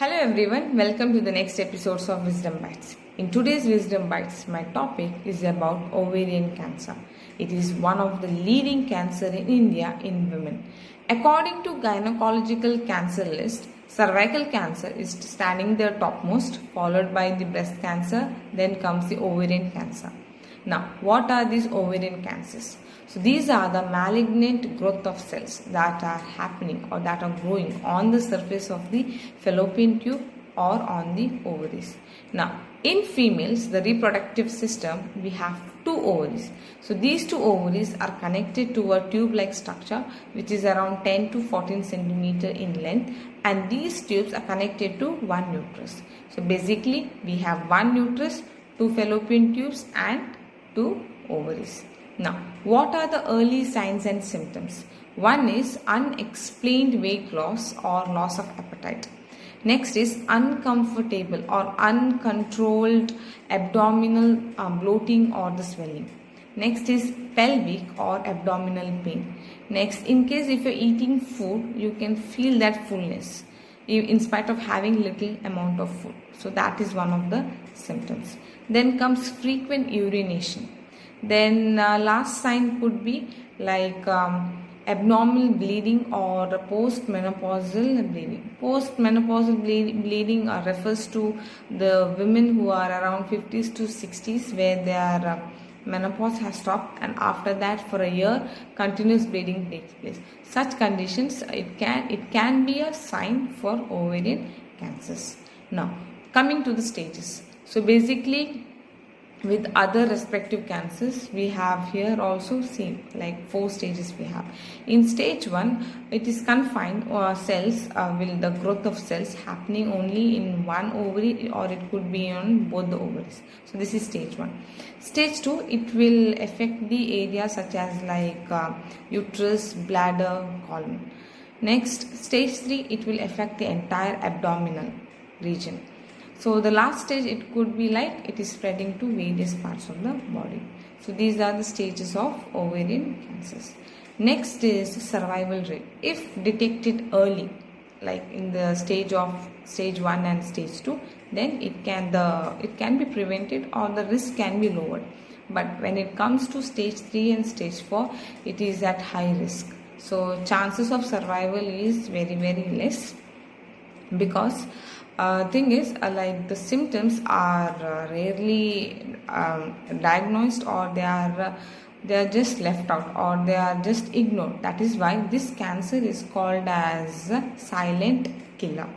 Hello everyone, welcome to the next episodes of Wisdom Bytes. In today's Wisdom Bytes, my topic is about ovarian cancer. It is one of the leading cancer in India in women. According to gynecological cancer list, cervical cancer is standing there topmost, followed by the breast cancer, then comes the ovarian cancer. Now, what are these ovarian cancers? So these are the malignant growth of cells that are happening or that are growing on the surface of the fallopian tube or on the ovaries. Now, in females, the reproductive system, we have two ovaries. So these two ovaries are connected to a tube-like structure which is around 10 to 14 centimeter in length, and these tubes are connected to one uterus. So basically, we have one uterus, two fallopian tubes and two ovaries. Now, what are the early signs and symptoms? One is unexplained weight loss or loss of appetite. Next is uncomfortable or uncontrolled abdominal bloating or the swelling. Next is pelvic or abdominal pain. Next, in case if you're eating food, you can feel that fullness in spite of having little amount of food. So that is one of the symptoms. Then comes frequent urination. Then last sign could be like abnormal bleeding or postmenopausal bleeding. Postmenopausal bleeding refers to the women who are around 50s to 60s where their menopause has stopped, and after that for a year continuous bleeding takes place. Such conditions, it can be a sign for ovarian cancers. Now, coming to the stages. So basically, with other respective cancers, we have here also same like 4 stages we have. In stage 1, it is confined cells will the growth of cells happening only in one ovary, or it could be on both the ovaries. So this is stage 1. Stage 2, it will affect the areas such as like uterus, bladder, colon. Next, stage 3, it will affect the entire abdominal region. So the last stage, it could be like it is spreading to various parts of the body. So these are the stages of ovarian cancers. Next is survival rate. If detected early, like in the stage 1 and stage 2, then it can be prevented or the risk can be lowered. But when it comes to stage 3 and stage 4, it is at high risk. So chances of survival is very, very less, because thing is like the symptoms are rarely diagnosed, or they are just left out, or they are just ignored. That is why this cancer is called as silent killer.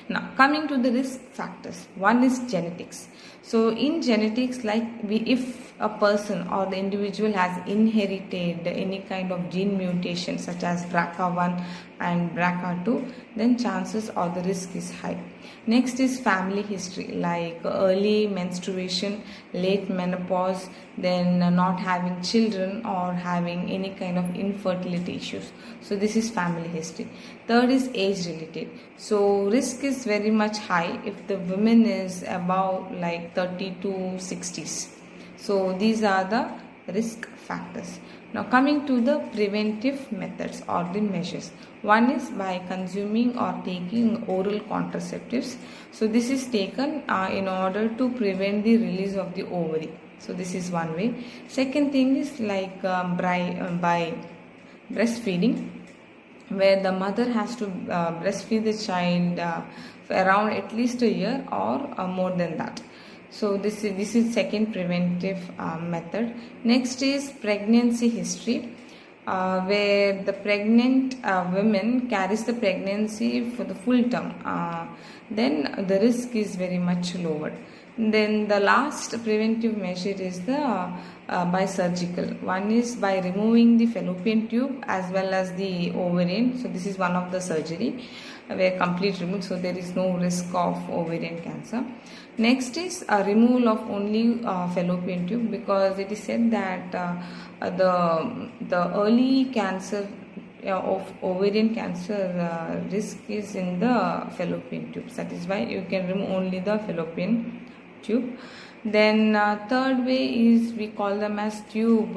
Now, coming to the risk factors, one is genetics. So in genetics, like if a person or the individual has inherited any kind of gene mutation such as BRCA1 and BRCA2, then chances or the risk is high. Next is family history, like early menstruation, late menopause, then not having children or having any kind of infertility issues. So this is family history. Third is age related. So risk is very much high if the woman is above like 30 to 60s. So these are the risk factors. Now coming to the preventive methods or the measures. One is by consuming or taking oral contraceptives. So this is taken in order to prevent the release of the ovary. So this is one way. Second thing is like by breastfeeding, where the mother has to breastfeed the child for around at least a year or more than that. So this is second preventive method. Next is pregnancy history, where the pregnant woman carries the pregnancy for the full term. Then the risk is very much lowered. Then the last preventive measure is the by surgical. One is by removing the fallopian tube as well as the ovarian. So this is one of the surgery where complete removal, so there is no risk of ovarian cancer. Next is a removal of only fallopian tube, because it is said that the early cancer of ovarian cancer risk is in the fallopian tubes. That is why you can remove only the fallopian tube. Then third way is we call them as tube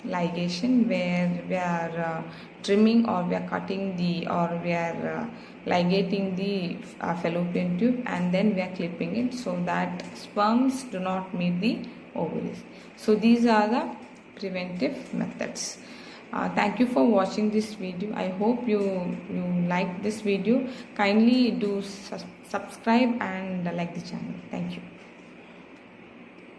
ligation, where we are trimming or we are cutting the, or we are ligating the fallopian tube, and then we are clipping it so that sperms do not meet the ovaries. So these are the preventive methods. Thank you for watching this video. I hope you like this video. Kindly do subscribe and like the channel. Thank you.